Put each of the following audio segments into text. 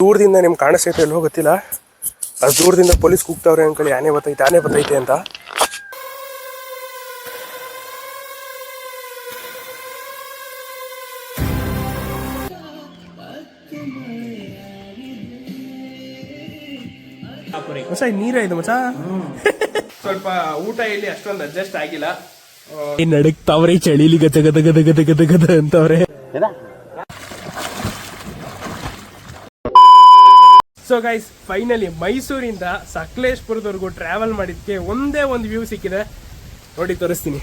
ದೂರದಿಂದ ನಿಮ್ಗೆ ಕಾಣಿಸ್ತೈತೆ ಎಲ್ಲೋ ಗೊತ್ತಿಲ್ಲ, ಅದು ದೂರದಿಂದ ಪೊಲೀಸ್ ಕೂಗ್ತಾವ್ರೆ ಅಂಕಳಿ, ಆನೆ ಬತ್ತೈತೆ ಅಂತ. ಮಸ ನೀರೇ ಇದು ಮಸ. ಸ್ವಲ್ಪ ಊಟ ಇಲ್ಲಿ ಅಷ್ಟೊಂದು ಅಡ್ಜಸ್ಟ್ ಆಗಿಲ್ಲ, ನಡಕ್ತಾವ್ರೆ ಚಳಿಲಿ ಗದ ಗದ ಗದ ಗದ ಗದ ಗದ ಅಂತವ್ರೆ. ಸೊ ಗೈಸ್, ಫೈನಲಿ ಮೈಸೂರಿಂದ ಸಕಲೇಶ್ಪುರದವರೆಗೂ ಟ್ರಾವೆಲ್ ಮಾಡಿದ್ಕೆ ಒಂದೇ ಒಂದು ವ್ಯೂ ಸಿಕ್ಕಿದೆ ನೋಡಿ, ತೋರಿಸ್ತೀನಿ.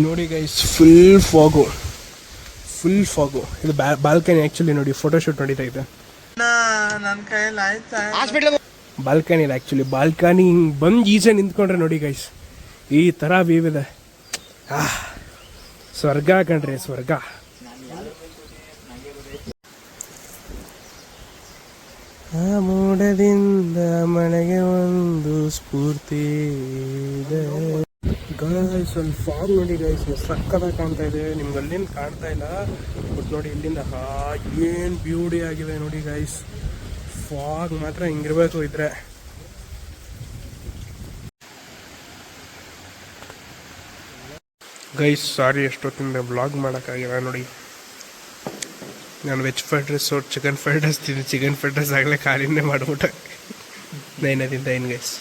ನೋಡಿ ಗೈಸ್, ಫುಲ್ ಫಾಗು. ಇದು ಬಾಲ್ಕನಿ. ಆಕ್ಚುಲಿ ನೋಡಿ, ಫೋಟೋಶೂಟ್ ನಡೀತಾ ಇದೆ ಬಾಲ್ಕನಿ. ಆಕ್ಚುಲಿ ಬಾಲ್ಕನಿ ಬಂದು ಈಚೆ ನಿಂತ್ಕೊಂಡ್ರೆ ನೋಡಿ ಗೈಸ್, ಈ ತರ ವ್ಯೂ ಇದೆ. ಸ್ವರ್ಗ ಕಣ್ರಿ, ಸ್ವರ್ಗ. ಆ ಮೋಡದಿಂದ ಮಳೆಗೆ ಒಂದು ಸ್ಫೂರ್ತಿ ಇದೆ. ಗಾಯ್ಸ್, ಒಂದು ಫಾಗ್ ನೋಡಿ ಗೈಸ್, ಸಕ್ಕತ್ತಾಗಿ ಕಾಣ್ತಾ ಇದೆ. ನಿಮ್ಗೆ ಅಲ್ಲಿಂದ ಕಾಣ್ತಾ ಇಲ್ಲ, ಬಟ್ ನೋಡಿ ಇಲ್ಲಿಂದ ಏನು ಬ್ಯೂಟಿ ಆಗಿದೆ ನೋಡಿ ಗೈಸ್. ಫಾಗ್ ಮಾತ್ರ ಹಿಂಗಿರ್ಬೇಕು ಇದ್ರೆ. ಗೈಸ್ ಸಾರಿ, ಎಷ್ಟೊತ್ತಿಂದ ಬ್ಲಾಗ್ ಮಾಡೋಕ್ಕಾಗಿಲ್ಲ ನೋಡಿ. ನಾನು veg fried rice chicken fried rice ತಿಂದು, ಚಿಕನ್ ಫ್ರೈಡ್ ರೈಸ್ ಆಗಲೇ ಖಾಲಿನೇ ಮಾಡ್ಬಿಟ್ಟೆ. ನೈನದಿಂದ ಏನು ಗೈಸ್,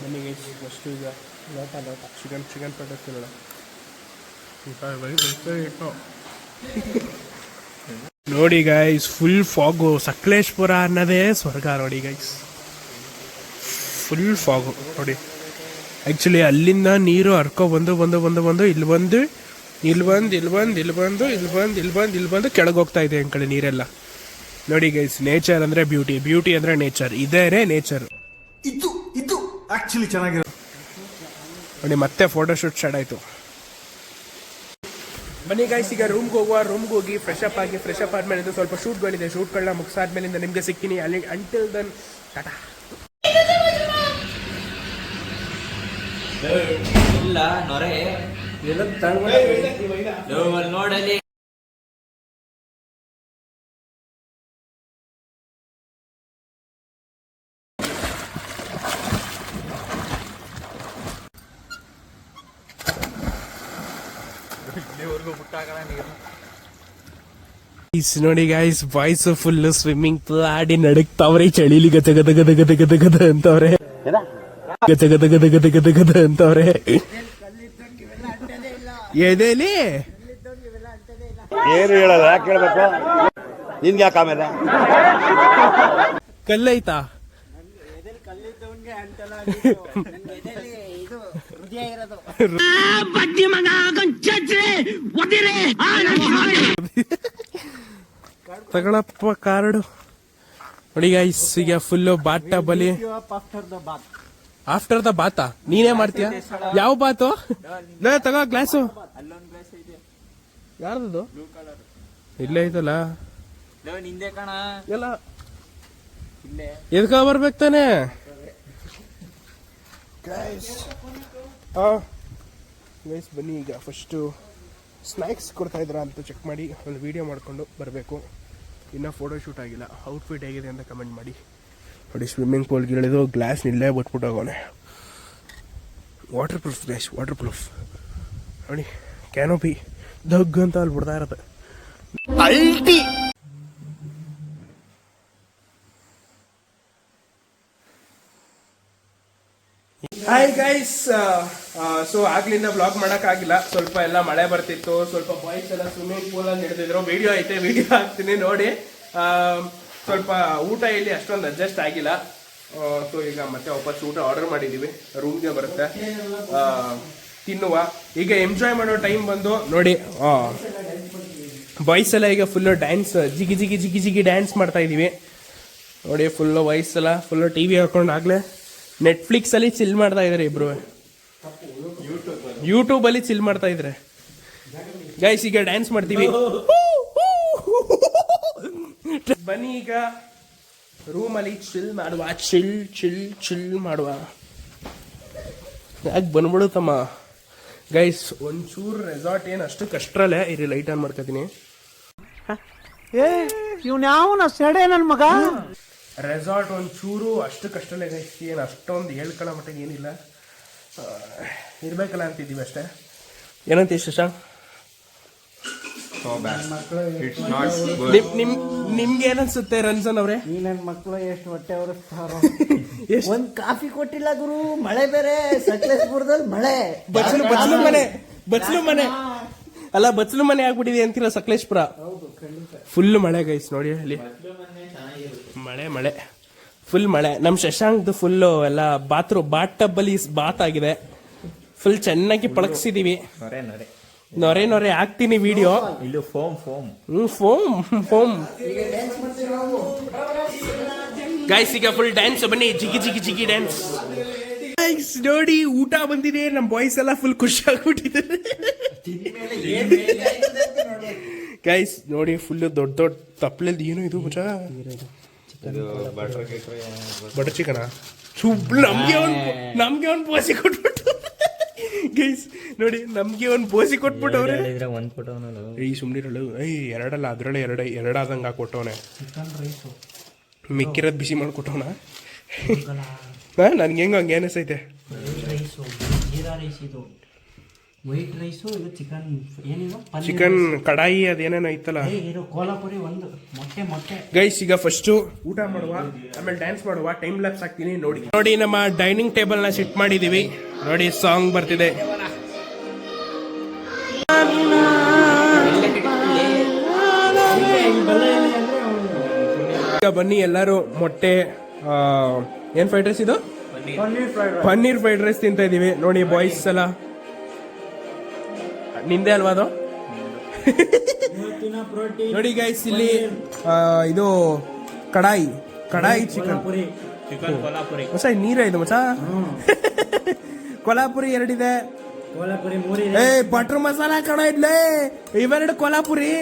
ಬನ್ನಿ ಗೈಸ್, ಅಷ್ಟು ಈಗ ಲೋಟ ಚಿಕನ್ ಫ್ರೈಡ್ ರೈಸ್ ತಿನ್ನೋಣ. ನೋಡಿ ಗೈಸ್, ಫುಲ್ ಫಾಗು. ಸಕಲೇಶ್ಪುರ ಅನ್ನೋದೇ ಸ್ವರ್ಗ ನೋಡಿ ಗೈಸ್, ಫುಲ್ ಫಾಗು ನೋಡಿ. ಆ್ಯಕ್ಚುಲಿ ಅಲ್ಲಿಂದ ನೀರು ಹರ್ಕೊಬಂದು ಇಲ್ಲಿ ಬಂದು ಕೆಳಗೆ ಹೋಗ್ತಾ ಇದೆ ಈ ಕಡೆ ನೀರೆಲ್ಲ. ನೋಡಿ ಗೈಸ್, ನೇಚರ್ ಅಂದರೆ ಬ್ಯೂಟಿ ಅಂದರೆ ನೇಚರ್. ಇದೇನೇ ನೇಚರ್. ಇದು ಆಕ್ಚುಲಿ ಚೆನ್ನಾಗಿರೋ ನೋಡಿ. ಮತ್ತೆ ಫೋಟೋಶೂಟ್ ಸ್ಟಾರ್ಟ್ ಆಯಿತು. ಬನ್ನಿ ಗೈಸ್, ಈಗ ರೂಮ್ಗೆ ಹೋಗಿ ಫ್ರೆಶ್ ಅಪ್ ಆದ್ಮೇಲೆ ಸ್ವಲ್ಪ ಶೂಟ್ಗಳನ್ನ ಮುಗಿಸಾದ್ಮೇಲಿಂದ ನಿಮಗೆ ಸಿಗ್ತೀನಿ. ಅಲ್ಲಿ ಅಂಟಿಲ್ ದೆನ್ ಟಾಟಾ. ಇಲ್ಲ ನೊರೆ ನೋಡಲಿ. ನೋಡಿ guys, boys full swimming pool ಆಡಿ ನಡಕ್ತಾವ್ರೆ ಚಳಿಲಿ ಗದ ಗದ ಗದ ಗದ ಗದ ಗದ ಅಂತವ್ರೆ. ಗದ ಗದ ಗದ ಗದ ಗದ ಗದ ಅಂತವ್ರೆ. ಎದೇಲಿ ಏನು ಹೇಳಲ್ಲ, ಯಾಕೆ ಹೇಳ್ಬೇಕು ನಿನ್ಗೆ? ಯಾಕೆ ಆಮೇಲೆ ಕಲ್ಲೈತಾ? ತಗಳಪ್ಪ ಕಾರ್ಡು. ನೋಡಿ ಗೈಸ್, ಈಗ ಫುಲ್ಲು ಬಾತ್ ಟಬ್ಬಲ್ಲಿ. ಆಫ್ಟರ್ ದ ಬಾತಾ ನೀನೇ ಮಾಡ್ತೀಯ? ಯಾವ ಬಾತು? ತಗೋ ಗ್ಲಾಸು. ಯಾರ್ದು? ಇಲ್ಲೇ ಐತಲ್ಲ, ಎಲ್ಲ ಎದ್ಕ ಬರ್ಬೇಕು ತಾನೆ ಗೈಸ್. ಬನ್ನಿ, ಈಗ ಫಸ್ಟು ಸ್ನ್ಯಾಕ್ಸ್ ಕೊಡ್ತಾ ಇದ್ರ ಅಂತ ಚೆಕ್ ಮಾಡಿ ಒಂದು ವಿಡಿಯೋ ಮಾಡಿಕೊಂಡು ಬರಬೇಕು. ಇನ್ನೂ ಫೋಟೋ ಶೂಟ್ ಆಗಿಲ್ಲ. ಔಟ್ಫಿಟ್ ಹೇಗಿದೆ ಅಂತ ಕಮೆಂಟ್ ಮಾಡಿ. ನೋಡಿ, ಸ್ವಿಮ್ಮಿಂಗ್ ಪೂಲ್ಗೆ ಇಳಿದು ಗ್ಲಾಸ್ ನಿಲ್ಲೇ ಬಿಟ್ಬಿಟ್ಟು ಹೋಗೋಣ. Water proof guys, water proof ನೋಡಿ. ಕ್ಯಾನೋಪಿ ದಗ್ ಅಂತ ಅಲ್ಲಿ ಬಿಡ್ತಾ ಇರತ್ತೆ. ಹಾಯ್ ಗೈಸ್, ಸೊ ಆಗ್ಲಿಂದ ಬ್ಲಾಗ್ ಮಾಡೋಕ್ಕಾಗಿಲ್ಲ. ಸ್ವಲ್ಪ ಎಲ್ಲ ಮಳೆ ಬರ್ತಿತ್ತು. ಸ್ವಲ್ಪ ಬಾಯ್ಸ್ ಎಲ್ಲ ಸ್ವಿಮ್ಮಿಂಗ್ ಪೂಲಲ್ಲಿ ನಡೆದಿದ್ರು. ವಿಡಿಯೋ ಐತೆ, ವಿಡಿಯೋ ಹಾಕ್ತೀನಿ ನೋಡಿ. ಸ್ವಲ್ಪ ಊಟ ಇಲ್ಲಿ ಅಷ್ಟೊಂದು ಅಡ್ಜಸ್ಟ್ ಆಗಿಲ್ಲ. ಸೊ ಈಗ ಮತ್ತೆ ವಾಪಸ್ ಊಟ ಆರ್ಡರ್ ಮಾಡಿದ್ದೀವಿ, ರೂಮ್ಗೆ ಬರುತ್ತೆ, ತಿನ್ನುವ. ಈಗ ಎಂಜಾಯ್ ಮಾಡೋ ಟೈಮ್ ಬಂದು ನೋಡಿ. ಬಾಯ್ಸ್ ಎಲ್ಲ ಈಗ ಫುಲ್ಲು ಡ್ಯಾನ್ಸ್, ಜಿಗಿ ಜಿಗಿ ಜಿಗಿ ಜಿಗಿ ಡ್ಯಾನ್ಸ್ ಮಾಡ್ತಾ ಇದ್ದೀವಿ ನೋಡಿ. ಫುಲ್ಲು ಬಾಯ್ಸ್ ಎಲ್ಲ ಫುಲ್ಲು ಟಿ ವಿ ಹಾಕೊಂಡು ಆಗಲೇ ನೆಟ್ಫ್ಲಿಕ್ಸಲ್ಲಿ ಚಿಲ್ ಮಾಡ್ತಾ ಇದ್ದಾರೆ ಇಬ್ರು. ಯೂಟ್ಯೂಬಲ್ಲಿ ಚಿಲ್ ಮಾಡ್ತಾ ಇದ್ರೆ ಗೈಸ್. ಈಗ ಡ್ಯಾನ್ಸ್ ಮಾಡ್ತೀವಿ. ಬನ್ನಿ, ಈಗ ರೂಮಲ್ಲಿ ಚಿಲ್ ಮಾಡುವ. ಚಿಲ್ ಮಾಡುವ. ಯಾಕೆ ಬಂದ್ಬಿಡುತ್ತಮ್ಮ ಗೈಸ್. ಒಂಚೂರು ರೆಸಾರ್ಟ್ ಏನು ಅಷ್ಟು ಕಷ್ಟರಲ್ಲೇ ಇರಿ, ಲೈಟ್ ಆನ್ ಮಾಡ್ಕೊತೀನಿ. ಇವ್ನ್ಯಾವನ ಸೆಡೆ ನನ್ ಮಗ. ರೆಸಾರ್ಟ್ ಒಂಚೂರು ಅಷ್ಟು ಕಷ್ಟಲ್ಲೇ ಗೈಸ್, ಏನು ಅಷ್ಟೊಂದು ಹೇಳ್ಕೊಳ್ಳೋ ಮಟ್ಟಿಗೆ ಏನಿಲ್ಲ, ಇರ್ಬೇಕಲ್ಲ ಅಂತಿದ್ದೀವಿ ಅಷ್ಟೇ. ಏನಂತ ಶಶಾಂಕ್? ನಿಮ್ಗೆ ಏನನ್ಸುತ್ತೆ ರಂಜನ್ ಅವ್ರೆ? ಈ ನನ್ ಮಕ್ಳು ಎಷ್ಟು ಹೊಟ್ಟೆ ಅವರಿಸ್ತಾರೋ. ಒಂದ್ ಕಾಫಿ ಕೊಟ್ಟಿಲ್ಲ ಗುರು, ಮಳೆ ಬೇರೆ ಸಕಲೇಶ್ಪುರದಲ್ಲಿ ಮಳೆ. ಬಚ್ಚಲು ಮನೆ ಅಲ್ಲ, ಬಚ್ಚಲು ಮನೆ ಆಗ್ಬಿಟ್ಟಿದೆ ಅಂತೀರ ಸಕಲೇಶ್ಪುರ. ಫುಲ್ ಮಳೆ ಗೈಸ್, ನೋಡಿ ಅಲ್ಲಿ ಮಳೆ ಫುಲ್ ಮಳೆ. ನಮ್ ಶಶಾಂಕ್ದು ಫುಲ್ಲು ಎಲ್ಲ ಬಾತ್ ಟಬ್ ಅಲ್ಲಿ ಬಾತ್ ಆಗಿದೆ, ಫುಲ್ ಚೆನ್ನಾಗಿ ಪಳಗಿಸಿದೀವಿ. ನೊರೆ ಹಾಕ್ತೀನಿ ವಿಡಿಯೋ. ಇದು ಫೋಮ್ ಫೋಮ್ ಗೈಸ್. ಈಗ ಫುಲ್ ಡ್ಯಾನ್ಸ್, ಬನ್ನಿ ಜಿಗಿ ಡ್ಯಾನ್ಸ್ ಗೈಸ್. ನೋಡಿ ಊಟ ಬಂದಿದೆ, ನಮ್ ಬಾಯ್ಸ್ ಎಲ್ಲ ಫುಲ್ ಖುಷಿ ಆಗ್ಬಿಟ್ಟಿದ್ದಾರೆ ಗೈಸ್. ನೋಡಿ ಫುಲ್ ದೊಡ್ಡ ತಪ್ಪಲೆದ್ದು ಏನು ಇದು ಮಚ್ಚ, ಬಟರ್ ಚಿಕನ. ನಮ್ಗೆ ಒಂದು ಬೋಸಿ ಕೊಟ್ಬಿಟ್ಟು ಗೈಸ್, ನೋಡಿ ನಮ್ಗೆ ಒಂದು ಬೋಸಿ ಕೊಟ್ಬಿಟ್ಟವ್ರೆ. ಈ ಸುಮ್ನಿರಳು, ಎರಡಲ್ಲ ಅದ್ರಲ್ಲೇ ಎರಡಾದಂಗ ಕೊಟ್ಟವನೆ, ಮಿಕ್ಕಿರೋದು ಬಿಸಿ ಮಾಡ್ಕೊಟ್ಟವನ. ನನ್ಗೆ ಹೆಂಗ ಹಂಗೆ ಅನಿಸೈತೆ. ವೈಟ್ ರೈಸು, ಇದು ಚಿಕನ್ ಕಡಾಯಿ ಅದೇನೇನೋ ಐತಲ್ಲ ಕೋಲಾಪುರಿ, ಒಂದು ಮೊಟ್ಟೆ. ಗೈಸ್ ಈಗ ಫಸ್ಟ್ ಊಟ ಮಾಡುವ, ಆಮೇಲೆ ಡ್ಯಾನ್ಸ್ ಮಾಡುವ. ಟೈಮ್ ಲ್ಯಾಪ್ಸ್ ಹಾಕ್ತೀನಿ ನೋಡಿ. ನಮ್ಮ ಡೈನಿಂಗ್ ಟೇಬಲ್ ನ ಸೆಟ್ ಮಾಡಿದೀವಿ ನೋಡಿ, ಸಾಂಗ್ ಬರ್ತಿದೆ. ಈಗ ಬನ್ನಿ ಎಲ್ಲರೂ ಮೊಟ್ಟೆ, ಏನ್ ಫ್ರೈಡ್ ರೈಸ್ ಇದು? ಪನ್ನೀರ್ ಫ್ರೈಡ್ ರೈಸ್ ತಿಂತ ಇದೀವಿ ನೋಡಿ ಬಾಯ್ಸ್ ಎಲ್ಲ. ನಿಂದೆ ಅಲ್ವಾ ಅದು? ನೋಡಿ ಗೈಸ್, ಇಲ್ಲಿ ಇದು ಕಡಾಯಿ ಚಿಕನ್ ಹೊಸ ನೀರ ಇದು ಮಚ್ಚ. ಕೊಲ್ಹಾಪುರಿ ಎರಡಿದೆ, ಬಟರ್ ಮಸಾಲ ಕಣ ಇಡ್ಲೆ, ಇವೆರಡು ಕೊಲ್ಹಾಪುರಿ.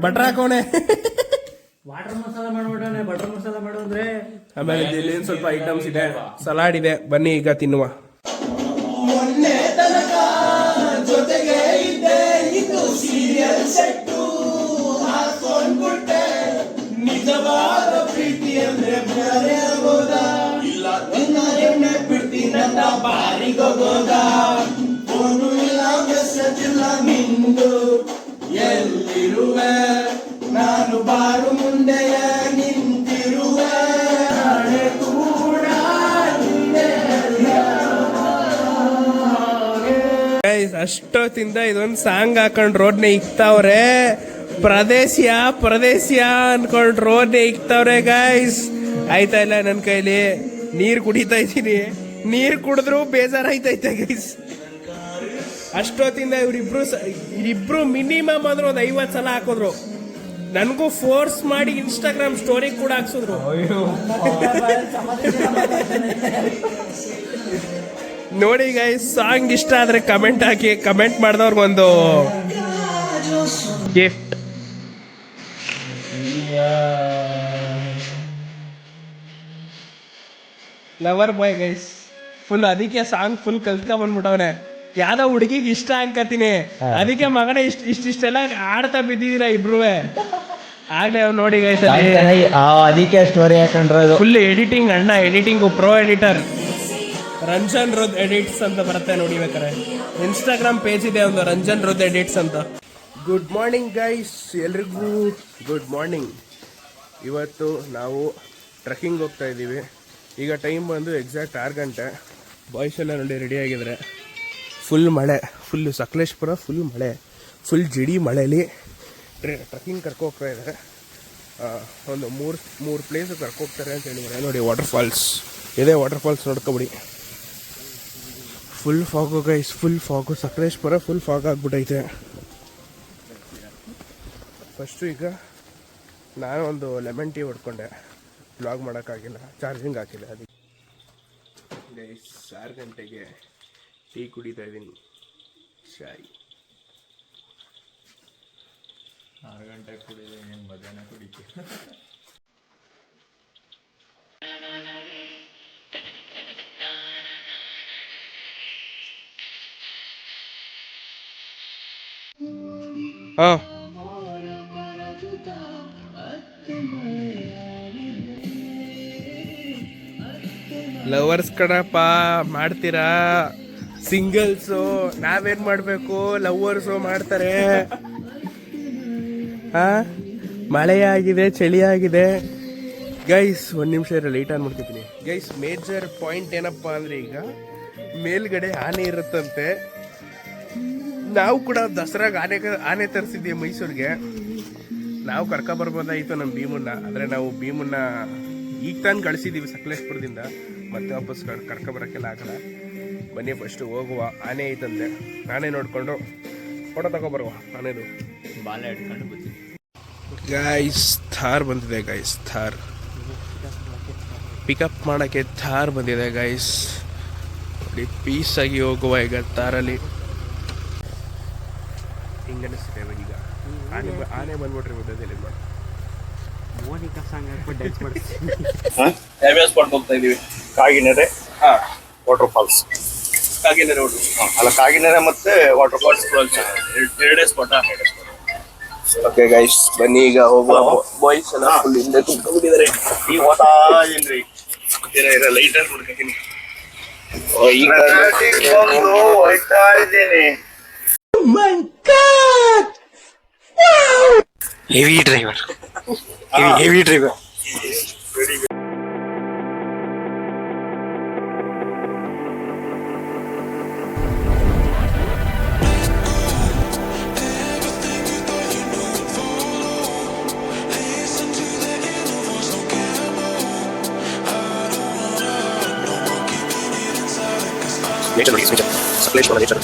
ಬಟರ್ ಹಾಕೋಣೆ, ವಾಟರ್ ಮಸಾಲ ಮಾಡ್ಬಿಟ್ಟೆ. ಬಟರ್ ಮಸಾಲ ಮಾಡೋದ್ರೆ ಆಮೇಲೆ ಇಲ್ಲಿ ಸ್ವಲ್ಪ ಐಟಮ್ಸ್ ಇದೆ, ಸಲಾಡ್ ಇದೆ. ಬನ್ನಿ ಈಗ ತಿನ್ನುವ. ಜೊತೆಗೆ ಇದ್ದೆ, ಇದು ಸೀರಿಯಲ್ ಸೆಟ್ಟು ಹಾಕೊಂಡ್ಬಿಟ್ಟೆ, ನಿಜವಾದ ಪ್ರೀತಿ ಅಂದ್ರೆ ಬೇರೆ ಆಗೋದ ಇಲ್ಲ, ಎಣ್ಣೆ ಬಿಡ್ತೀನಂತ ಬಾರಿಗೋಗೋದ. ಫೋನು ಇಲ್ಲ, ಮೆಸೇಜ್ ಇಲ್ಲ ನಿಂದು, ಎಲ್ಲಿರುವೆ ನಾನು ಬಾರು ಮುಂದೆಯ ನಿಂತಿರುವೆ. ಅಷ್ಟೊತ್ತಿಂದ ಇದೊಂದು ಸಾಂಗ್ ಹಾಕೊಂಡ್ ರೋಡ್ನೆ ಇಕ್ತಾವ್ರೆ. ಪ್ರದೇಶ ಅನ್ಕೊಂಡ್ ರೋಡ್ನೆ ಇಕ್ತಾವ್ರೆ ಗೈಸ್. ಆಯ್ತಾ ಇಲ್ಲ ನನ್ನ ಕೈಲಿ, ನೀರು ಕುಡಿತಾ ಇದ್ದೀನಿ, ನೀರು ಕುಡಿದ್ರು ಬೇಜಾರಾಯ್ತೈತೆ ಗೈಸ್. ಅಷ್ಟೊತ್ತಿಂದ ಇವರಿಬ್ರು ಮಿನಿಮಮ್ ಅಂದ್ರೆ ಒಂದು 50 ಸಲ ಹಾಕಿದ್ರು. ನನಗೂ ಫೋರ್ಸ್ ಮಾಡಿ ಇನ್ಸ್ಟಾಗ್ರಾಮ್ ಸ್ಟೋರಿ ಕೂಡ ಹಾಕ್ಸಿದ್ರು. ನೋಡಿ ಗೈಸ್, ಸಾಂಗ್ ಇಷ್ಟ ಆದ್ರೆ ಕಮೆಂಟ್ ಹಾಕಿ, ಕಮೆಂಟ್ ಮಾಡಿದವ್ರಿಗೊಂದು gift. Lover boy guys, full ಅದಕ್ಕೆ ಸಾಂಗ್ ಫುಲ್ ಕಲ್ತ್ಕೊಂಡ್ ಬಂದ್ಬಿಟ್ಟವನೆ. ಯಾವ್ದೋ ಹುಡುಗಿಗೆ ಇಷ್ಟ ಅನ್ಕತೀನಿ, ಅದಕ್ಕೆ ಮಗನೇ ಇಷ್ಟೆಲ್ಲ ಆಡ್ತಾ ಬಿದ್ದಿದ್ದೀರಾ ಇಬ್ರು. ಆಗ್ಲೇ ನೋಡಿ ಗೈಸ್, ಅದಕ್ಕೆ ಸ್ಟೋರಿ ಹಾಕೊಂಡ್ರೆ ಫುಲ್ ಎಡಿಟಿಂಗ್ ಅಣ್ಣ, editing pro editor Ranjan Rudh edits ಅಂತ ಬರುತ್ತೆ ನೋಡಿ. ಬೇಕಾರೆ ಇನ್ಸ್ಟಾಗ್ರಾಮ್ ಪೇಜ್ ಇದೆ ಒಂದು, ರಂಜನ್ ರುದ್ ಎಡಿಟ್ಸ್ ಅಂತ. ಗುಡ್ ಮಾರ್ನಿಂಗ್ ಗೈಸ್, ಎಲ್ರಿಗೂ ಗುಡ್ ಮಾರ್ನಿಂಗ್. ಇವತ್ತು ನಾವು ಟ್ರೆಕ್ಕಿಂಗ್ ಹೋಗ್ತಾ ಇದ್ದೀವಿ. ಈಗ ಟೈಮ್ ಬಂದು ಎಕ್ಸಾಕ್ಟ್ 6 ಗಂಟೆ. ಬಾಯ್ಸ್ ಎಲ್ಲ ನೋಡಿ ರೆಡಿ ಆಗಿದ್ರೆ. ಫುಲ್ ಮಳೆ, ಫುಲ್ ಸಕಲೇಶ್ಪುರ ಫುಲ್ ಮಳೆ, ಫುಲ್ ಜಿಡಿ ಮಳೆಯಲ್ಲಿ ಟ್ರೆಕ್ಕಿಂಗ್ ಕರ್ಕೋಗ್ತಾ ಇದ್ದಾರೆ. ಒಂದು ಮೂರು ಪ್ಲೇಸ್ ಕರ್ಕೋಗ್ತಾರೆ ಅಂತ ಹೇಳಿದ್ದಾರೆ ನೋಡಿ. ವಾಟರ್ ಫಾಲ್ಸ್ ಇದೆ, ವಾಟರ್ ಫಾಲ್ಸ್ ನೋಡ್ಕೊಬಿಡಿ. Full fog guys, full fog. Sakleshpur full fog ಆಗ್ಬಿಟ್ಟೈತೆ. ಫಸ್ಟು ಈಗ ನಾನು ಒಂದು ಲೆಮನ್ ಟೀ ಹೊಡ್ಕೊಂಡೆ, ಬ್ಲಾಗ್ ಮಾಡೋಕ್ಕಾಗಿಲ್ಲ, ಚಾರ್ಜಿಂಗ್ ಹಾಕಿಲ್ಲ. ಅದಕ್ಕೆ ಗೈಸ್ 6 ಗಂಟೆಗೆ ಟೀ ಕುಡಿತಾ ಇದ್ದೀನಿ, ಚಾಯ್. 6 ಗಂಟೆಗೆ ಕುಡಿದ್ರೆ ಮಧ್ಯಾಹ್ನ ಕುಡಿತೀವಿ. ಹಾ ಲವರ್ಸ್ ಕಣಪ್ಪ ಮಾಡ್ತೀರಾ, ಸಿಂಗಲ್ಸು ನಾವೇನ್ ಮಾಡ್ಬೇಕು, ಲವರ್ಸು ಮಾಡ್ತಾರೆ. ಹಾ ಮಳೆ ಆಗಿದೆ, ಚಳಿ ಆಗಿದೆ. ಗೈಸ್ ಒಂದ್ ನಿಮಿಷ ಲೈಟ್ ಆನ್ ಮಾಡ್ಕೊತೀನಿ. ಗೈಸ್ ಮೇಜರ್ ಪಾಯಿಂಟ್ ಏನಪ್ಪಾ ಅಂದ್ರೆ, ಈಗ ಮೇಲ್ಗಡೆ ಆನೆ ಇರುತ್ತಂತೆ. ನಾವು ಕೂಡ ದಸರಾಗ ಆನೆ ತರಿಸಿದ್ದೀವಿ ಮೈಸೂರಿಗೆ. ನಾವು ಬರ್ಬೋದಾಯಿತು ನಮ್ಮ ಭೀಮನ್ನ, ಆದರೆ ನಾವು ಭೀಮನ್ನ ಈಗ ತಾನು ಕಳಿಸಿದ್ದೀವಿ ಸಕಲೇಶ್ಪುರದಿಂದ. ಮತ್ತೆ ವಾಪಸ್ ಕರ್ಕೊಬರೋಕ್ಕೆಲ್ಲ ಆಗಲ್ಲ. ಬನ್ನಿ ಫಸ್ಟು ಹೋಗುವ. ಆನೆ ಐತಂತೆ, ಆನೆ ನೋಡಿಕೊಂಡು ಫೋಟೋ ತಗೊಬರುವ ಆನೆದು. ಬಾಲೆ ಇಟ್ಕೊಂಡು ಬರ್ತೀನಿ. ಗೈಸ್ ಥಾರ್ ಬಂದಿದೆ ಗೈಸ್, ಥಾರ್ ಪಿಕಪ್ ಮಾಡೋಕ್ಕೆ ಥಾರ್ ಬಂದಿದೆ ಗೈಸ್. ನೋಡಿ ಪೀಸಾಗಿ ಹೋಗುವ ಈಗ ಥಾರಲ್ಲಿ. ಹಿಂಗನಿಸ್ತಿದೆ ಈಗ ಆನೆ ಬಂದ್ಬಿಟ್ರೆ ಮಧ್ಯದಲ್ಲಿ ಮಾಡಿ ಮೋನಿಕಾ ಸಾಂಗ್ ಹಾಕ್ಬಿಟ್ಟು ಡ್ಯಾನ್ಸ್ ಮಾಡ್ತೀನಿ. ಯಾವ್ಯಾವ ಸ್ಪಾಟ್ ಹೋಗ್ತಾ ಇದೀವಿ? ಕಾಗಿನೆರೆ, ವಾಟರ್ ಫಾಲ್ಸ್. ಕಾಗಿನೆರೆ ಅಲ್ಲ, ಕಾಗಿನೆರೆ ಮತ್ತೆ ವಾಟರ್ ಫಾಲ್ಸ್ ಎರಡೇ ಸ್ಪಾಟ್. ಓಕೆ ಗೈಸ್ ಬನ್ನಿ ಈಗ ಹೋಗುವ. ಬಾಯ್ಸ್ ಎಲ್ಲ ಫುಲ್ ಹಿಂದೆ ಕುತ್ಕೊಂಡಿದ್ದಾರೆ. ಈ ಓತಾ ಏನ್ರಿ ಲೈಟರ್ ನೋಡ್ತೀನಿ. ಹೋಯ್ತಾ ಇದ್ದೀನಿ. Heavy driver. ನೇಚರ್ ನೋಡಿ, ಸಕಲೇಶ್ವರ ನೇಚರ್.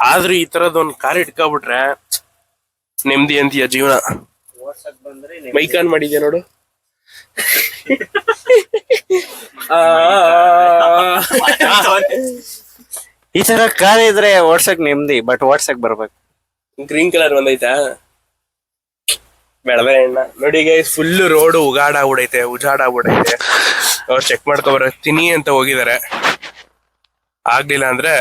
ಆದ್ರೂ ಈ ತರದೊಂದು ಕಾರ್ ಇಟ್ಕೊಬಿಟ್ರೆ ನೆಮ್ಮದಿ ಅಂತೀಯ ಜೀವನ. ಮೈಕ್ ಆನ್ ಮಾಡಿದ್ಯಾ ನೋಡು. ಈ ತರ ಕಾರ್ ಇದ್ರೆ ಓಡ್ಸಕ್ ನೆಮ್ಮದಿ, ಬಟ್ ಓಡ್ಸಕ್ ಬರ್ಬೇಕು. ಗ್ರೀನ್ ಕಲರ್ ಬಂದೈತಾ? ಬೇಡ ಅಣ್ಣ. ನೋಡಿ ಗೈಸ್ ಫುಲ್ ರೋಡ್ ಉಜಾಡ ಆಗ್ಬಿಡೈತೆ. ಅವ್ರು ಚೆಕ್ ಮಾಡ್ಕೊ ಬರ್ತೀನಿ ಅಂತ ಹೋಗಿದಾರೆ. ಆಗ್ಲಿಲ್ಲ ಅಂದ್ರೆ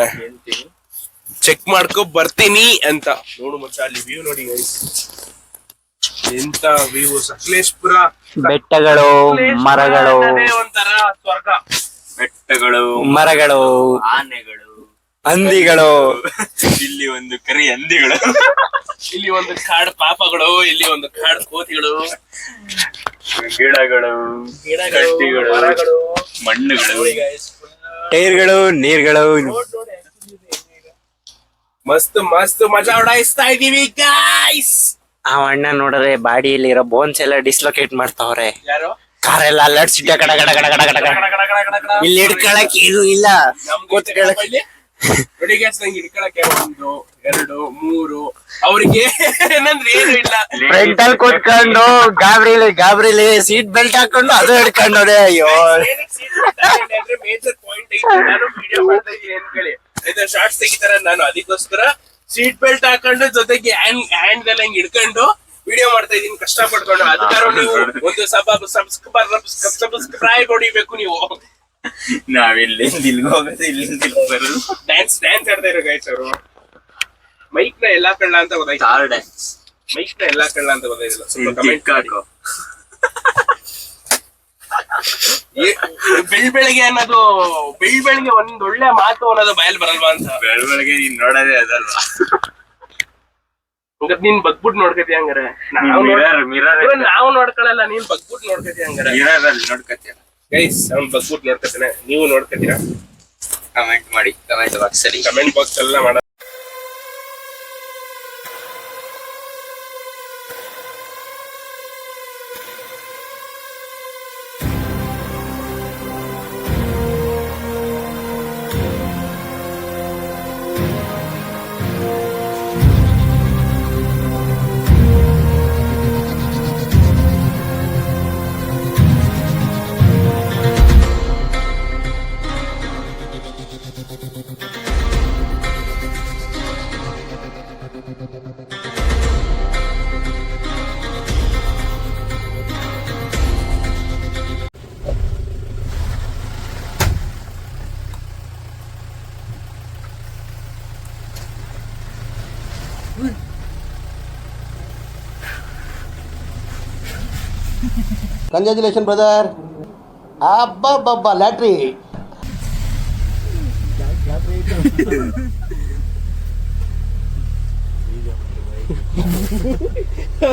ಚೆಕ್ ಮಾಡ್ಕೊ ಬರ್ತೀನಿ ಅಂತ. ನೋಡು ಮಚ್ಚ ಅಲ್ಲಿ ವ್ಯೂ ನೋಡಿ ಗೈಸ್, ಎಂತ ವ್ಯೂ. ಸಕಲೇಶ್ಪುರ ಬೆಟ್ಟಗಳು, ಮರಗಳು, ಒಂಥರ ಸ್ವರ್ಗ. ಬೆಟ್ಟಗಳು, ಮರಗಳು, ಆನೆಗಳು, ಹಂದಿಗಳು, ಇಲ್ಲಿ ಒಂದು ಕರಿ ಹಂದಿಗಳು, ಇಲ್ಲಿ ಒಂದು ಕಾಡು ಪಾಪಗಳು, ಇಲ್ಲಿ ಒಂದು ಕಾಡು ಕೋತಿಗಳು, ಗಿಡಗಳು, ಕಡ್ಡಿಗಳು, ಮರಗಳು, ಮಣ್ಣುಗಳು, ಟೈರ್ಗಳು, ನೀರ್ಗಳು. ಮಸ್ತ್ ಮಸ್ತ್ ಮಜಾ ಉಡಾಯಿಸ್ತಾ ಇದೀವಿ ಗಾಯ್ಸ್. ಆ ಅಣ್ಣ ನೋಡ್ರೆ ಬಾಡಿಯಲ್ಲಿ ಇರೋ ಬೋನ್ಸ್ ಎಲ್ಲ ಡಿಸ್ಲೊಕೇಟ್ ಮಾಡ್ತಾವ್ರೆ. ಯಾರು ಕಾರೆಲ್ಲ ಅಲ್ಲಾಡ್ಸಿಟ್ಟ ಕಡ ಕಡ ಕಡ ಕಡ ಕಡ ಕಡ. ಇಲ್ಲಿ ಹಿಡ್ಕೊಳಕ್ ಏನು ಇಲ್ಲ. ನೋಡಿ ಗೈಸ್, ನಂಗೆ ಹಿಡ್ಕೊಳಕ್ಕೆ 1 2 3 ಅವ್ರಿಗೆ ಏನಂದ್ರೆ ಏನು ಇಲ್ಲ. ಫ್ರಂಟ್ ಅಲ್ಲಿ ಕೂತ್ಕೊಂಡು ಗಾಬ್ರಿಲಿ ಸೀಟ್ ಬೆಲ್ಟ್ ಹಾಕೊಂಡು ಅದು ಹಿಡ್ಕೊಂಡವ್ರೆ. ಅಯ್ಯೋ ಮೇಜರ್ ಪಾಯಿಂಟ್ ಐತಿ. ನಾನು ವಿಡಿಯೋ ಮಾಡ್ತಾ ಇದೀನಿ ಅನ್ಕೊಳ್ಳಿ, ಶಾರ್ಟ್ಸ್ ತೆಗಿತಾರೆ. ನಾನು ಅದಕ್ಕೋಸ್ಕರ ಸೀಟ್ ಬೆಲ್ಟ್ ಹಾಕೊಂಡು ಜೊತೆಗೆ ಹ್ಯಾಂಡ್ ಎಲ್ಲ ಹಿಂಗ್ ಹಿಡ್ಕೊಂಡು ವಿಡಿಯೋ ಮಾಡ್ತಾ ಇದೀನಿ ಕಷ್ಟ ಪಡ್ಕೊಂಡು. ಅದಕ್ಕಾರ ನೀವು ಒಂದು ಸಬ್ಸ್ಕ್ರೈಬ್ ಹೊಡಿಬೇಕು ನೀವು. ನಾವಿಲ್ಲಿಂದ ಇಲ್ಲಿಗೆ ಹೋಗೋದು, ಇಲ್ಲಿಂದ ಇಲ್ಲಿಗೆ ಬರೋದು. ಡ್ಯಾನ್ಸ್ ಆಡ್ತಾ ಇರೋ ಗೈಸ್ ಅವರು. ಮೈಕ್ ನ ಎಲ್ಲಾ ಕಳ್ಳ ಅಂತ ಗೊತ್ತಾಯ್ತು. Car dance. ಮೈಕ್ ನ ಎಲ್ಲಾ ಕಳ್ಳ ಅಂತ ಗೊತ್ತಾಯ್ತಿಲ್ಲ. ಸ್ವಲ್ಪ ಕಮೆಂಟ್ ಹಾಕೋ. ಬೆಳಿಗ್ಗೆ ಅನ್ನೋದು, ಬೆಳಿಗ್ಗೆ ಒಂದ್ ಒಳ್ಳೆ ಮಾತು ಅನ್ನೋದು ಬಯಲ್ ಬರಲ್ವಾ ಅಂತ. ಬೆಳಗ್ಗೆ ನೀನ್ ನೋಡೋದೇ ಅದಲ್ವಾ. ನೀನ್ ಬಗ್ಬಿಟ್ಟು ನೋಡ್ಕತಿ ಹಂಗಾರೆ. ನಾವು ನೋಡ್ಕೊಳಲ್ಲ, ನೀನ್ ಬಗ್ಬಿಟ್ಟು ನೋಡ್ಕತಿ ಹಂಗಾರೆ. ಮಿರರಲ್ಲಿ ನೋಡ್ಕತ್ತೀಯ ಗೈಸ್, ಅವ್ನ್ ಬಗ್ಬಿಟ್ಟು ನೋಡ್ಕತಾನೆ, ನೀವು ನೋಡ್ಕತೀರಾ? ಕಮೆಂಟ್ ಮಾಡಿ, ಕಮೆಂಟ್ ಬಾಕ್ಸ್ ಅಲ್ಲಿ. ಕಮೆಂಟ್ ಬಾಕ್ಸ್ ಎಲ್ಲ ಮಾಡ. Congratulation brother. ಅಬ್ಬಬ್ಬಬ್ಬ ಲ್ಯಾಟ್ರಿ.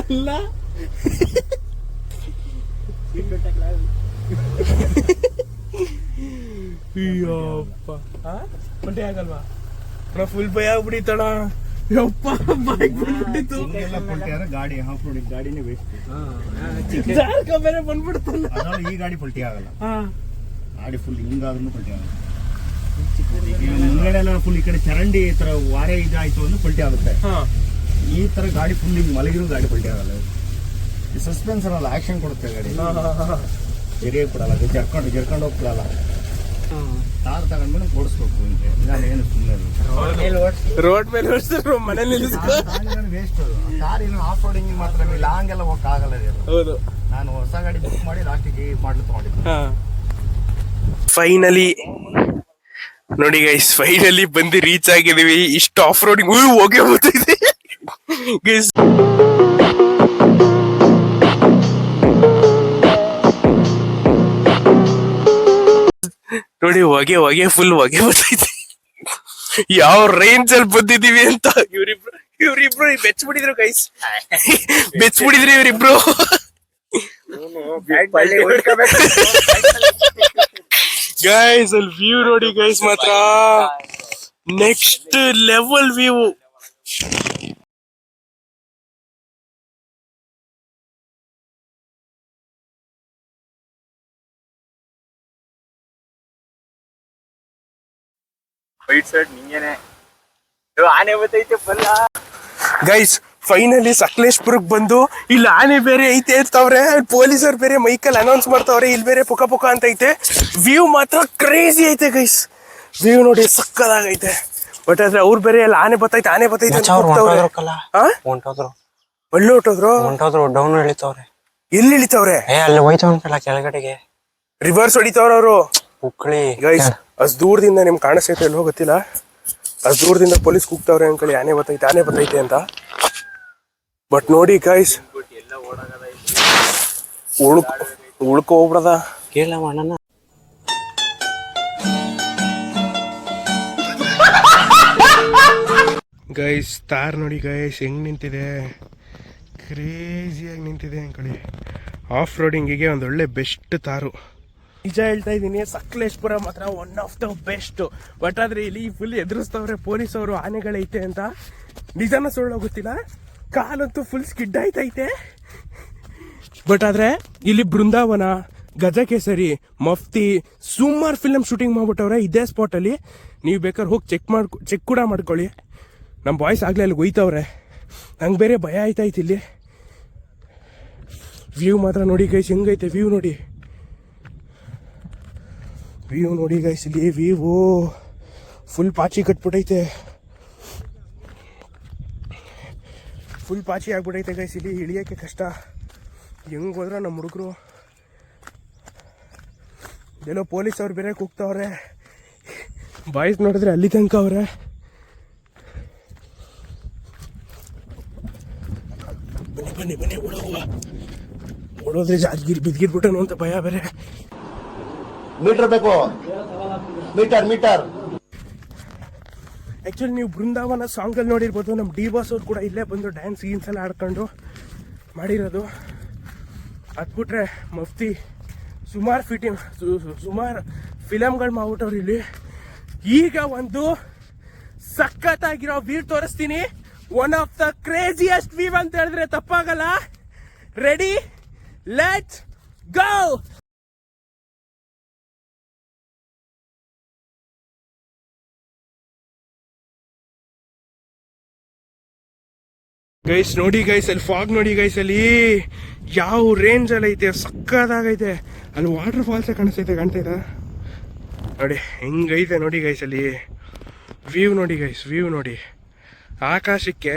ಅಲ್ಲ ಅಯ್ಯಪ್ಪ ಹೊಟ್ಟೆ ಆಗಲ್ವಾ ಫುಲ್ ಭಯ ಆಗ್ಬಿಡಿತಣ. ಯಪ್ಪ ಬೈಕ್ ಬಂದ್ಬಿಟ್ಟಿತ್ತು, ಗಾಡಿ ಹಾಫ್ ರೋಡ್ ಗಾಡಿನೇ ವೇಸ್ಟ್. ಜಾರ್ಕ ಬೇರೆ ಬಂದ್ಬಿಡ್ತಲ್ಲ. ಈ ಗಾಡಿ ಪಲ್ಟಿ ಆಗಲ್ಲ, ಹಾ ಗಾಡಿ ಫುಲ್ ಹಿಂಗಾದ್ರೂ ಪಲ್ಟಿ ಆಗಲ್ಲ. ಮುಂದ್ಗಡೆ ಎಲ್ಲ ಫುಲ್ ಈ ಕಡೆ ಚರಂಡಿ ಈ ತರ ವಾರೆ ಇದಾಯ್ತು ಅಂದ್ರೆ ಪಲ್ಟಿ ಆಗುತ್ತೆ. ಹಾ ಈ ತರ ಗಾಡಿ ಫುಲ್ ಹಿಂಗ್ ಮಲಗಿರೋ ಗಾಡಿ ಪಲ್ಟಿ ಆಗಲ್ಲ. ಈ ಸಸ್ಪೆನ್ಸರ್ ಅಲ್ಲ, ಆಕ್ಷನ್ ಕೊಡುತ್ತೆ ಗಾಡಿ, ಜರಿಯೇ ಕೊಡಲ್ಲ, ಜರ್ಕೊಂಡು ಹೋಗ್ಬಿಡಲ್ಲ. ಕಾರ್ ತಗೊಂಡ್ಮೇಲೆ ಓಡಿಸ್ಬೇಕು. ನಾನು ಏನು ಸುಮ್ಮನೆ ರೋಡ್ ಮೇಲೆ ಓಡಿಸಿದ್ರು ಮನೇಲಿ ನಿಲ್ಲಿಸ್ಕೊ. ವೇಸ್ಟ್ ಅದು. ಕಾರ್ ಏನು ಆಫ್ ರೋಡಿಂಗ್ ಮಾತ್ರ, ಲಾಂಗ್ ಎಲ್ಲ ಹೋಗಕ್ ಆಗಲ್ಲ. ಹೌದು, ನಾನು ಹೊಸ ಗಾಡಿ ಬುಕ್ ಮಾಡಿ ಲಾಸ್ಟಿಗೆ ಮಾಡ್ಲು ತಗೊಂಡಿದ್ದೆ. ಫೈನಲಿ ನೋಡಿ ಗೈಸ್, ಫೈನಲಿ ಬಂದು ರೀಚ್ ಆಗಿದೀವಿ. ಇಷ್ಟು ಆಫ್ ರೋಡಿಂಗ್ ಹೋಗಿ ಹೋಗ್ತಿದೆ ಗೈಸ್. ನೋಡಿ ಹೊಗೆ ಫುಲ್ ಹೊಗೆ ಬರ್ತೈತಿ. ಯಾವ ರೇಂಜ್ ಅಲ್ಲಿ ಬಂದಿದೀವಿ ಅಂತ ಇವ್ರಿಬ್ರು ಬೆಚ್ಬಿಟ್ಟಿದ್ರು ಗೈಸ್, ಬೆಚ್ಬಿಟ್ಟಿದ್ರಿ ಇವ್ರಿಬ್ರು. ಗೈಸ್ ಅಲ್ಲಿ ವ್ಯೂ ನೋಡಿ ಗೈಸ್, ಮಾತ್ರ next level view. White shirt ನಿಂಗೇನೆ ಆನೆ ಬತ್ತೈತೆ ಬಲ್ಲ. ಗೈಸ್ ಫೈನಲಿ ಸಕಲೇಶ್ಪುರಕ್ ಬಂದು, ಇಲ್ಲಿ ಆನೆ ಬೇರೆ ಐತೆ ಇರ್ತಾವ್ರೆ, ಪೊಲೀಸರು ಬೇರೆ ಮೈಕಲ್ ಅನೌನ್ಸ್ ಮಾಡ್ತಾವ್ರೆ, ಇಲ್ಲಿ ಬೇರೆ ಪುಕ ಪುಕ ಅಂತ ಐತೆ. ವ್ಯೂ ಮಾತ್ರ ಕ್ರೇಜಿ ಐತೆ ಗೈಸ್, ವ್ಯೂ ನೋಡಿ ಸಕ್ಕದಾಗೈತೆ. ಬಟ್ ಆದ್ರೆ ಅವ್ರು ಬೇರೆ ಎಲ್ಲ ಆನೆ ಬತ್ತೈತೆ ಅಂತ ಹೋಗ್ತಾವ್ರೆ. ಒಳ್ಳೆ ಹೊಟ್ಟೋದ್ರು, ಡೌನ್ ಇಳಿತವ್ರೆ. ಎಲ್ಲಿ ಇಳಿತಾವ್ರೆ? ಅಲ್ಲಿ ಹೋಯ್ತವನ್ಕಲ್ಲ ಕೆಳಗಡೆಗೆ, ರಿವರ್ಸ್ ಹೊಡಿತಾವ್ರ ಅವರು. ಉಕ್ಕಳಿ ಗೈಸ್ ಅಷ್ಟು ದೂರದಿಂದ ನಿಮ್ಗೆ ಕಾಣಿಸ್ತೈತೆ ಎಲ್ಲೋ ಗೊತ್ತಿಲ್ಲ, ಅಷ್ಟು ದೂರದಿಂದ ಪೊಲೀಸ್ ಕೂಗ್ತಾವ್ರೆ ಅನ್ಕೊಳ್ಳಿ, ಆನೆ ಬತ್ತೈತೆ ಅಂತ. ಬಟ್ ನೋಡಿ ಗೈಸ್, ಉಳ್ಕೊ ಹೋಗ್ಬಿಡದ. ಕೇಳ ಮಾಡೋಣ. ಗೈಸ್ ತಾರ್ ನೋಡಿ ಗೈಸ್ ಹೆಂಗ್ ನಿಂತಿದೆ, ಕ್ರೇಜಿಯಾಗಿ ನಿಂತಿದೆ ಅನ್ಕೊಳ್ಳಿ. ಆಫ್ ರೋಡಿಂಗಿಗೆ ಒಂದು ಒಳ್ಳೆ ಬೆಸ್ಟ್ ತಾರು. ನಿಜ ಹೇಳ್ತಾ ಇದ್ದೀನಿ, ಸಕಲೇಶ್ಪುರ ಮಾತ್ರ one of the best. But ಆದ್ರೆ ಇಲ್ಲಿ ಫುಲ್ ಎದುರಿಸ್ತವ್ರೆ ಪೊಲೀಸವರು ಆನೆಗಳೈತೆ ಅಂತ. ನಿಜಾನ ಸುಳ್ಳು ಗೊತ್ತಿಲ್ಲ, ಕಾಲಂತೂ ಫುಲ್ ಸ್ಕಿಡ್ ಆಯ್ತೈತೆ. ಬಟ್ ಆದ್ರೆ ಇಲ್ಲಿ ಬೃಂದಾವನ, ಗಜಕೇಸರಿ, ಮಫ್ತಿ ಸುಮಾರು ಫಿಲಮ್ ಶೂಟಿಂಗ್ ಮಾಡ್ಬಿಟ್ಟವ್ರೆ ಇದೇ ಸ್ಪಾಟಲ್ಲಿ. ನೀವು ಬೇಕಾದ್ರೆ ಹೋಗಿ ಚೆಕ್ ಕೂಡ ಮಾಡ್ಕೊಳ್ಳಿ. ನಮ್ಮ ಬಾಯ್ಸ್ ಆಗಲೇ ಅಲ್ಲಿ ಒಯ್ತವ್ರೆ, ನಂಗೆ ಬೇರೆ ಭಯ ಆಯ್ತಾಯ್ತು. ಇಲ್ಲಿ ವ್ಯೂ ಮಾತ್ರ ನೋಡಿ ಗೈಸ್ ಹೆಂಗೈತೆ, ವ್ಯೂ ನೋಡಿ ಗೈಸ್, ಇಲ್ಲಿ ವ್ಯೂ ಫುಲ್ ಪಾಚಿ ಕಟ್ಬಿಟ್ಟೈತೆ, ಫುಲ್ ಪಾಚಿ ಆಗ್ಬಿಟ್ಟೈತೆ ಗೈಸ್. ಇಲ್ಲಿ ಇಳಿಯೋಕ್ಕೆ ಕಷ್ಟ, ಹೆಂಗೆ ಹೋದ್ರೆ ನಮ್ಮ ಹುಡುಗರು ಎಲ್ಲೋ ಪೊಲೀಸ್ ಅವ್ರು ಬೇರೆ ಕೂಗ್ತಾವ್ರೆ, ಬಾಯ್ಸ್ ನೋಡಿದ್ರೆ ಅಲ್ಲಿ ತನಕ ಅವ್ರೆ. ಬನ್ನಿ ಓಡೋದ್ರೆ ಬಿದ್ಗಿರ್ಬಿಟ್ಟನು ಅಂತ ಭಯ ಬೇರೆ. ಮೀಟರ್ ಬೇಕು, ಮೀಟರ್. ಆ್ಯಕ್ಚುಲಿ ನೀವು ಬೃಂದಾವನ ಸಾಂಗಲ್ಲಿ ನೋಡಿರ್ಬೋದು, ನಮ್ಮ ಡಿ ಬಾಸ್ ಅವ್ರು ಕೂಡ ಇಲ್ಲೇ ಬಂದು ಡ್ಯಾನ್ಸ್ ಗೀನ್ಸ್ ಎಲ್ಲ ಆಡ್ಕೊಂಡು ಮಾಡಿರೋದು. ಅದು ಬಿಟ್ರೆ ಮಫ್ತಿ ಸುಮಾರು ಫಿಲಮ್ಗಳು ಮಾಡ್ಬಿಟ್ಟವ್ರು ಇಲ್ಲಿ. ಈಗ ಒಂದು ಸಖತ್ತಾಗಿರೋ ವ್ಯೂ ತೋರಿಸ್ತೀನಿ, one of the craziest view ಅಂತ ಹೇಳಿದ್ರೆ ತಪ್ಪಾಗಲ್ಲ. Ready, let's go. ಗೈಸ್ ನೋಡಿ ಗೈಸ್, ಅಲ್ಲಿ ಫಾಗ್ ನೋಡಿ ಗೈಸ್, ಅಲ್ಲಿ ಯಾವ ರೇಂಜ್ ಅಲ್ಲಿ ಐತೆ, ಸಕ್ಕದಾಗೈತೆ. ಅಲ್ಲಿ ವಾಟರ್ ಫಾಲ್ಸ್ ಕಾಣಿಸ್ತೈತೆ ನೋಡಿ ಹೆಂಗೈತೆ ನೋಡಿ ಗೈಸ್. ಅಲ್ಲಿ ವ್ಯೂ ನೋಡಿ ಗೈಸ್, ವ್ಯೂ ನೋಡಿ, ಆಕಾಶಕ್ಕೆ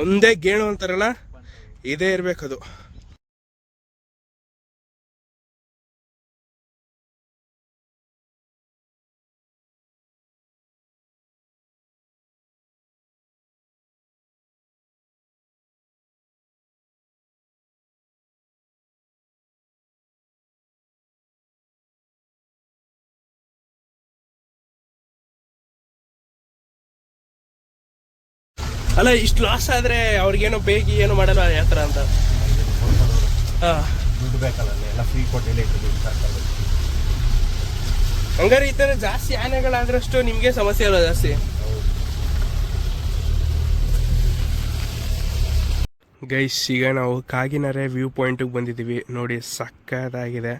ಒಂದೇ ಗೇಣು ಅಂತಾರಲ್ಲ, ಇದೇ ಇರ್ಬೇಕದು. ಅಲ್ಲ ಇಷ್ಟು ಲಾಸ್ ಆದ್ರೆ ಅವ್ರಿಗೇನೋ ಬೇಗ ಏನೋ ಮಾಡಲ್ಲ ಯಾವ ಥರ ಅಂತ. ಹಾಂ, ದುಡ್ಡು ಬೇಕಲ್ಲ ಅಲ್ಲಿ, ಎಲ್ಲ ಫ್ರೀ ಕೊಟ್ಟಿಲ್ಲ ದುಡ್ಡು. ಹಂಗಾರೆ ಈ ಥರ ಜಾಸ್ತಿ ಆನೆಗಳಾದ್ರಷ್ಟು ನಿಮಗೆ ಸಮಸ್ಯೆ ಅಲ್ಲ ಜಾಸ್ತಿ. ಗೈಸ್, ಈಗ ನಾವು ಕಾಗಿನೆರೆ ವ್ಯೂ ಪಾಯಿಂಟಿಗೆ ಬಂದಿದ್ದೀವಿ. ನೋಡಿ ಸಕ್ಕತ್ತಾಗಿದೆ.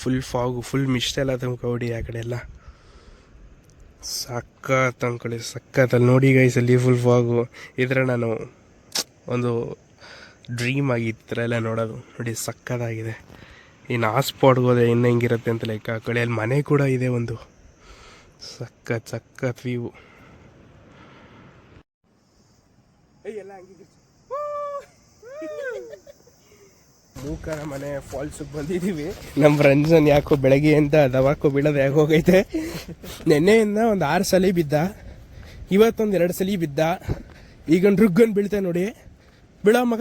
ಫುಲ್ ಫಾಗು, ಫುಲ್ ಮಿಸ್ಟ್ ಎಲ್ಲ ತುಂಬ್ಕೊಡಿ ಆ ಕಡೆ ಎಲ್ಲ. ಸಕ್ಕತ್ ಅಂದ್ಕೊಳ್ಳಿ, ಸಕ್ಕತ್ತಲ್ಲಿ ನೋಡಿ ಗೈಸ್, ಅಲ್ಲಿ ಫುಲ್ ಫಾಗು. ಇದ್ರೆ ನಾನು ಒಂದು ಡ್ರೀಮ್ ಆಗಿತ್ತು ಈ ಥರ ಎಲ್ಲ ನೋಡೋದು. ನೋಡಿ ಸಕ್ಕತ್ತಾಗಿದೆ. ಇನ್ನು ಆ ಸ್ಪಾಟ್ಗೆ ಹೋದೆ ಇನ್ನು ಹೆಂಗಿರುತ್ತೆ ಅಂತ ಲೆಕ್ಕ ಹಾಕೊಳ್ಳಿ. ಅಲ್ಲಿ ಮನೆ ಕೂಡ ಇದೆ ಒಂದು. ಸಕ್ಕತ್ ವ್ಯೂ. ಎಲ್ಲ ಮೂಕನ ಮನೆ ಫಾಲ್ಸಿಗೆ ಬಂದಿದ್ದೀವಿ. ನಮ್ಮ ರಂಜನ್ ಯಾಕೋ ಬೆಳಗ್ಗೆ ಅಂತ ದವಾಕೋ ಬೀಳೋದು ಯಾಕೆ ಹೋಗೈತೆ. ನೆನ್ನೆಯಿಂದ ಒಂದು 6 ಸಲ ಬಿದ್ದ, ಇವತ್ತೊಂದು 2 ಸಲ ಬಿದ್ದ. ಈಗ ರುಗ್ಗನ್ ಬೀಳ್ತೆ ನೋಡಿ, ಬೀಳೋ ಮಗ.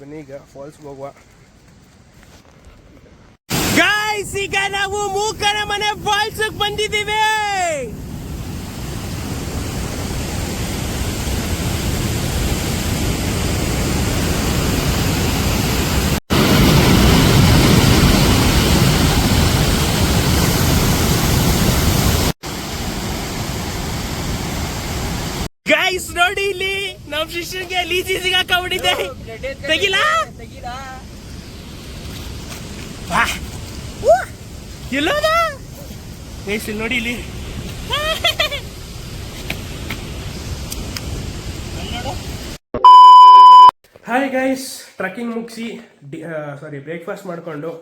ಬನ್ನಿ ಈಗ ಫಾಲ್ಸ್ಗೆ ಹೋಗುವ. ಗಾಯ್ಸ್, ಈಗ ನಾವು ಮೂಕನ ಮನೆ ಫಾಲ್ಸ್ಗೆ ಬಂದಿದ್ದೀವಿ. ಗೈಸ್ ನೋಡಿ, ಇಲ್ಲಿ ನಮ್ ಶಿಷ್ಯನ್ಗೆ ಲೀಚಿ ಸಿಗಾಕೊಂಡಿದೆ. ತೆಗಿಲ ಎಲ್ಲೋದ ಗೈಸ್, ಇಲ್ಲಿ ನೋಡಿ, ಇಲ್ಲಿ ಹಾಯ್ ಗೈಸ್, ಟ್ರಕ್ಕಿಂಗ್ ಮುಗಿಸಿ ಬ್ರೇಕ್ಫಾಸ್ಟ್ ಮಾಡಿಕೊಂಡು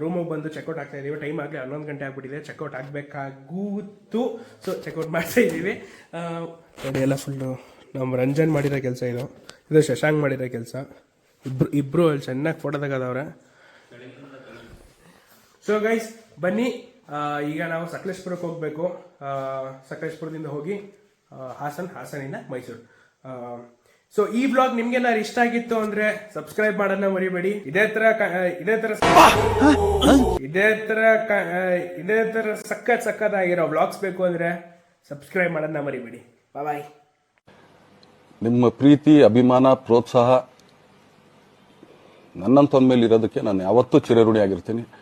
ರೂಮಿಗೆ ಬಂದು ಚೆಕ್ಔಟ್ ಆಗ್ತಾ ಇದ್ದೀವಿ. ಟೈಮ್ ಆಗಲಿ 11 ಗಂಟೆ ಆಗ್ಬಿಟ್ಟಿದೆ. ಚೆಕ್ಔಟ್ ಆಗಬೇಕಾಗಿತ್ತು. ಸೊ ಚೆಕ್ಔಟ್ ಮಾಡ್ತಾ ಇದ್ದೀವಿ. ನೋಡಿ ಎಲ್ಲ ಫುಲ್ಲು ನಮ್ಮ ರಂಜನ್ ಮಾಡಿರೋ ಕೆಲಸ ಇದು ಶಶಾಂಕ್ ಮಾಡಿರೋ ಕೆಲಸ. ಇಬ್ರು ಅಲ್ಲಿ ಚೆನ್ನಾಗಿ ಫೋಟೋ ತೆಗೆದವ್ರೆ. ಸೊ ಗೈಸ್ ಬನ್ನಿ, ಈಗ ನಾವು ಸಕಲೇಶ್ಪುರಕ್ಕೆ ಹೋಗಬೇಕು. ಸಕಲೇಶ್ಪುರದಿಂದ ಹೋಗಿ ಹಾಸನಿಂದ ಮೈಸೂರು. ಸೊ ಈ ಬ್ಲಾಗ್ ನಿಮ್ಗೇನಾದ್ರು ಇಷ್ಟ ಆಗಿತ್ತು ಅಂದ್ರೆ ಸಬ್ಸ್ಕ್ರೈಬ್ ಮಾಡೋದನ್ನ ಮರಿಬೇಡಿ. ಇದೇ ತರ ಸಕ್ಕತ್ತಾಗಿರೋ ಬ್ಲಾಗ್ಸ್ ಬೇಕು ಅಂದ್ರೆ ಸಬ್ಸ್ಕ್ರೈಬ್ ಮಾಡೋದನ್ನ ಮರಿಬೇಡಿ. ಬಾಯ್. ನಿಮ್ಮ ಪ್ರೀತಿ, ಅಭಿಮಾನ, ಪ್ರೋತ್ಸಾಹ ನನ್ನಂತೊಂದ ಮೇಲೆ ಇರೋದಕ್ಕೆ ನಾನು ಯಾವತ್ತೂ ಚಿರಋಣಿಯಾಗಿರ್ತೀನಿ.